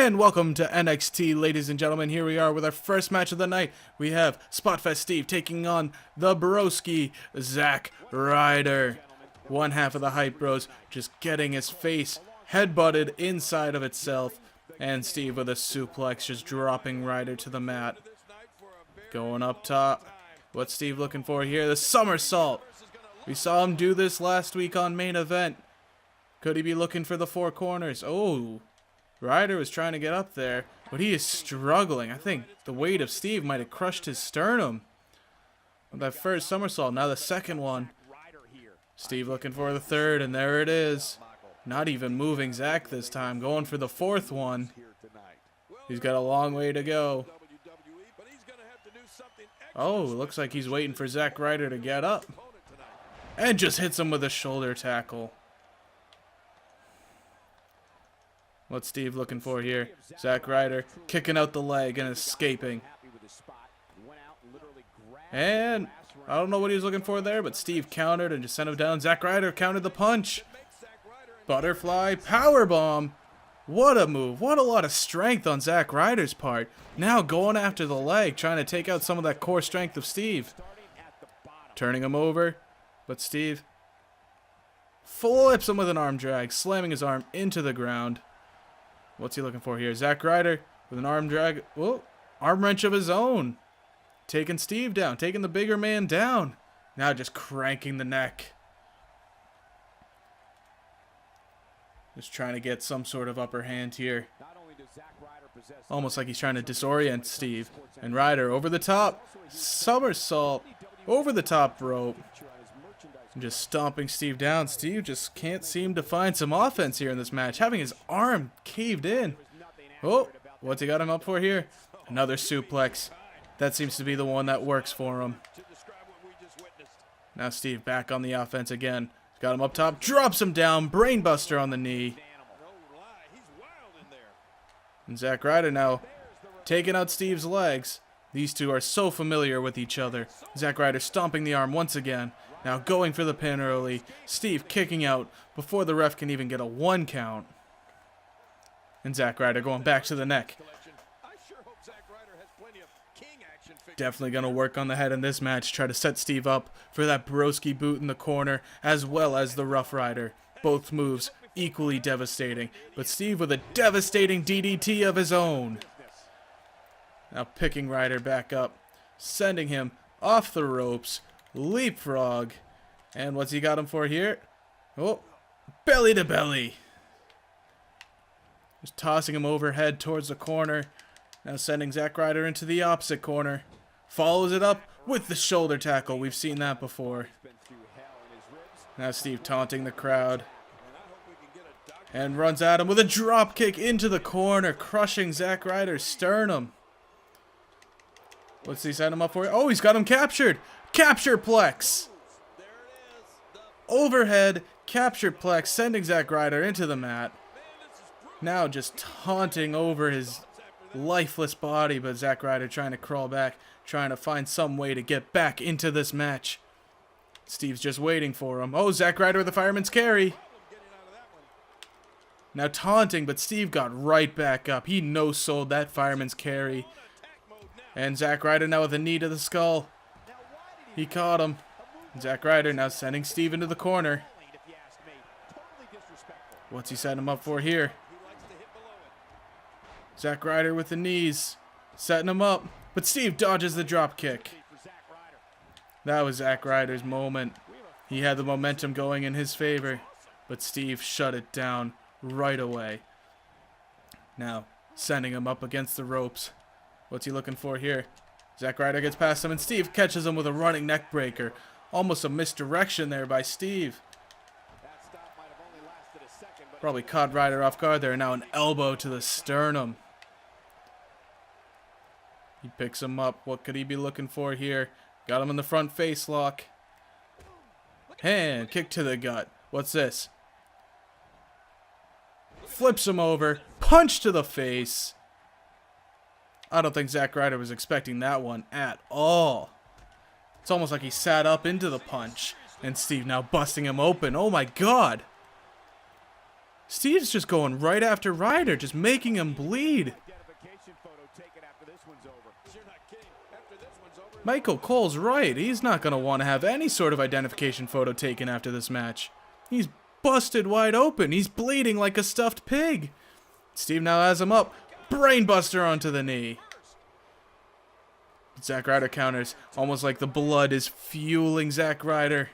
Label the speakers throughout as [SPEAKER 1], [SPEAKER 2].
[SPEAKER 1] And welcome to NXT, ladies and gentlemen. Here we are with our first match of the night. We have Spotfest Steve taking on the broski, Zack Ryder. One half of the Hype Bros just getting his face headbutted inside of itself. And Steve with a suplex just dropping Ryder to the mat. Going up top. What's Steve looking for here? The somersault. We saw him do this last week on Main Event. Could he be looking for the four corners? Oh, Ryder was trying to get up there, but he is struggling. I think the weight of Steve might have crushed his sternum with that first somersault. Now the second one. Steve looking for the third, and there it is. Not even moving Zack this time. Going for the fourth one. He's got a long way to go. Oh, looks like he's waiting for Zack Ryder to get up. And just hits him with a shoulder tackle. What's Steve looking for here? Zack Ryder kicking out the leg and escaping. And I don't know what he was looking for there, but Steve countered and just sent him down. Zack Ryder countered the punch. Butterfly powerbomb. What a move. What a lot of strength on Zack Ryder's part. Now going after the leg, trying to take out some of that core strength of Steve. Turning him over, but Steve flips him with an arm drag, slamming his arm into the ground. What's he looking for here? Zack Ryder with an arm drag. Whoa, arm wrench of his own. Taking Steve down, taking the bigger man down. Now just cranking the neck. Just trying to get some sort of upper hand here. Almost like he's trying to disorient Steve. And Ryder over the top. Somersault over the top rope. And just stomping Steve down. Steve just can't seem to find some offense here in this match. Having his arm caved in. Oh, what's he got him up for here? Another suplex. That seems to be the one that works for him. Now Steve back on the offense again. Got him up top. Drops him down. Brainbuster on the knee. And Zack Ryder now taking out Steve's legs. These two are so familiar with each other. Zack Ryder stomping the arm once again. Now going for the pin early. Steve kicking out before the ref can even get a 1 count. And Zack Ryder going back to the neck. Definitely going to work on the head in this match. Try to set Steve up for that broski boot in the corner as well as the Rough Rider. Both moves equally devastating. But Steve with a devastating DDT of his own. Now picking Ryder back up. Sending him off the ropes. Leapfrog. And what's he got him for here? Oh, belly to belly. Just tossing him overhead towards the corner. Now sending Zack Ryder into the opposite corner. Follows it up with the shoulder tackle. We've seen that before. Now Steve taunting the crowd. And runs at him with a drop kick into the corner, crushing Zack Ryder's sternum. What's he set him up for? Oh, he's got him captured. Capture plex. Overhead capture plex, sending Zack Ryder into the mat. Now just taunting over his lifeless body, but Zack Ryder trying to crawl back, trying to find some way to get back into this match. Steve's just waiting for him. Oh, Zack Ryder with the fireman's carry. Now taunting, but Steve got right back up. He no-sold that fireman's carry. And Zack Ryder now with a knee to the skull. He caught him. Zack Ryder now sending Steve into the corner. What's he setting him up for here? Zack Ryder with the knees. Setting him up. But Steve dodges the drop kick. That was Zack Ryder's moment. He had the momentum going in his favor. But Steve shut it down right away. Now, sending him up against the ropes. What's he looking for here? Zack Ryder gets past him and Steve catches him with a running neck breaker. Almost a misdirection there by Steve. Probably caught Ryder off guard there. Now an elbow to the sternum. He picks him up. What could he be looking for here? Got him in the front face lock. Hand kick to the gut. What's this? Flips him over. Punch to the face. I don't think Zack Ryder was expecting that one at all. It's almost like he sat up into the punch. And Steve now busting him open. Oh my god. Steve's just going right after Ryder, just making him bleed. Michael Cole's right. He's not going to want to have any sort of identification photo taken after this match. He's busted wide open. He's bleeding like a stuffed pig. Steve now has him up. Brainbuster onto the knee. Zack Ryder counters, almost like the blood is fueling Zack Ryder.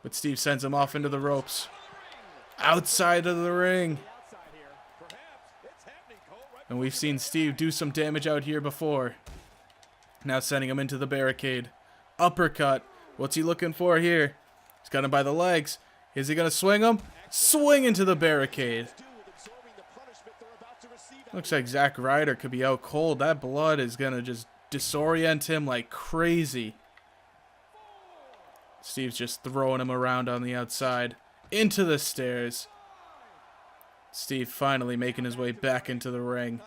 [SPEAKER 1] But Steve sends him off into the ropes. Outside of the ring. And we've seen Steve do some damage out here before. Now sending him into the barricade. Uppercut. What's he looking for here? He's got him by the legs. Is he going to swing him? Swing into the barricade. Looks like Zack Ryder could be out cold. That blood is going to just disorient him like crazy. Steve's just throwing him around on the outside. Into the stairs. Steve finally making his way back into the ring.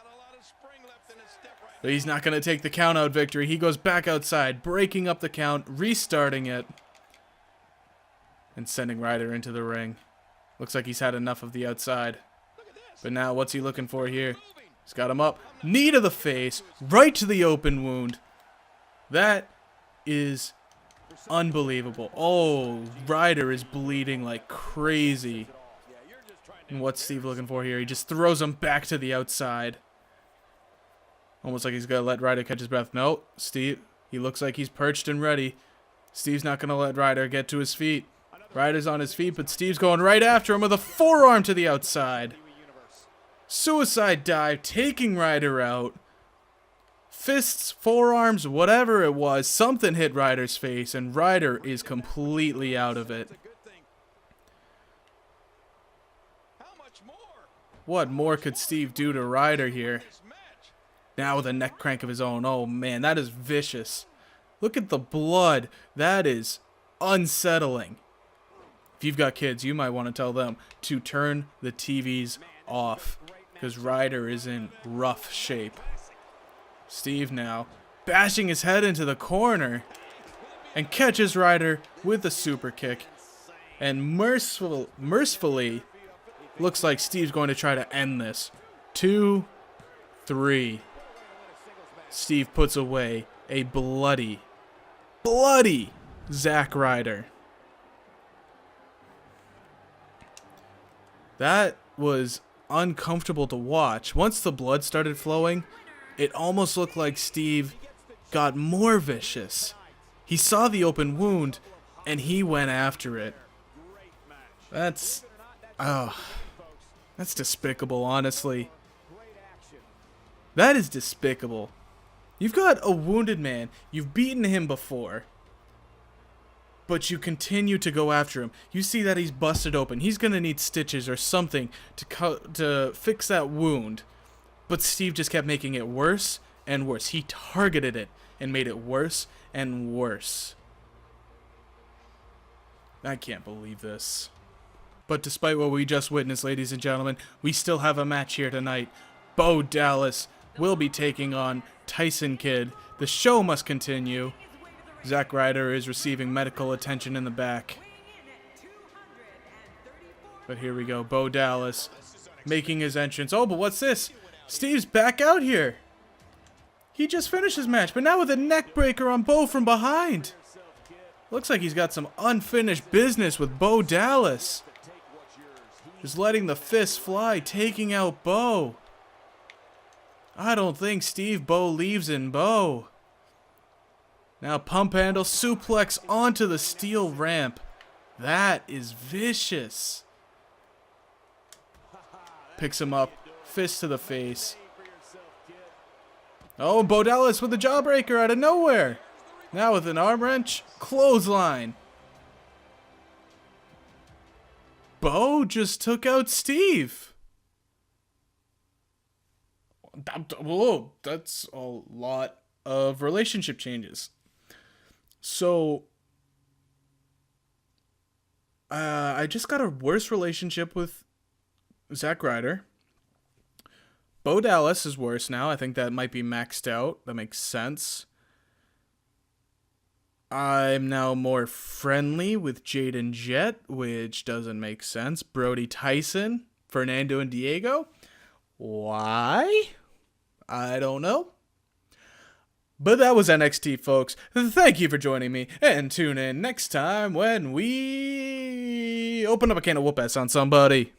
[SPEAKER 1] But he's not going to take the count-out victory. He goes back outside, breaking up the count, restarting it, and sending Ryder into the ring. Looks like he's had enough of the outside. But now, what's he looking for here? He's got him up. Knee to the face, right to the open wound. That is unbelievable. Oh, Ryder is bleeding like crazy. And what's Steve looking for here? He just throws him back to the outside. Almost like he's going to let Ryder catch his breath. No, Steve, he looks like he's perched and ready. Steve's not going to let Ryder get to his feet. Ryder's on his feet, but Steve's going right after him with a forearm to the outside. Suicide dive, taking Ryder out. Fists, forearms, whatever it was, something hit Ryder's face, and Ryder is completely out of it. What more could Steve do to Ryder here? Now with a neck crank of his own. Oh man, that is vicious. Look at the blood. That is unsettling. If you've got kids, you might want to tell them to turn the TVs off, because Ryder is in rough shape. Steve now bashing his head into the corner and catches Ryder with a super kick. And mercifully, looks like Steve's going to try to end this. 2, 3. Steve puts away a bloody Zack Ryder. That was uncomfortable to watch. Once the blood started flowing, it almost looked like Steve got more vicious. He saw the open wound, and he went after it. That's despicable, honestly. That is despicable. You've got a wounded man. You've beaten him before. But you continue to go after him. You see that he's busted open. He's going to need stitches or something to fix that wound. But Steve just kept making it worse and worse. He targeted it and made it worse and worse. I can't believe this. But despite what we just witnessed, ladies and gentlemen, we still have a match here tonight. Bo Dallas will be taking on Tyson Kidd. The show must continue. Zack Ryder is receiving medical attention in the back. But here we go. Bo Dallas making his entrance. Oh, but what's this? Steve's back out here. He just finished his match, but now with a neck breaker on Bo from behind. Looks like he's got some unfinished business with Bo Dallas. Just letting the fists fly, taking out Bo. I don't think Steve Bo leaves in Bo. Now pump handle, suplex onto the steel ramp. That is vicious. Picks him up, fist to the face. Oh, Bo Dallas with a jawbreaker out of nowhere. Now with an arm wrench, clothesline. Bo just took out Steve. Whoa, that's a lot of relationship changes. So, I just got a worse relationship with Zack Ryder. Bo Dallas is worse now. I think that might be maxed out. That makes sense. I'm now more friendly with Jade and Jet, which doesn't make sense. Brody Tyson, Fernando and Diego. Why? I don't know. But that was NXT, folks. Thank you for joining me, and tune in next time when we open up a can of whoop-ass on somebody.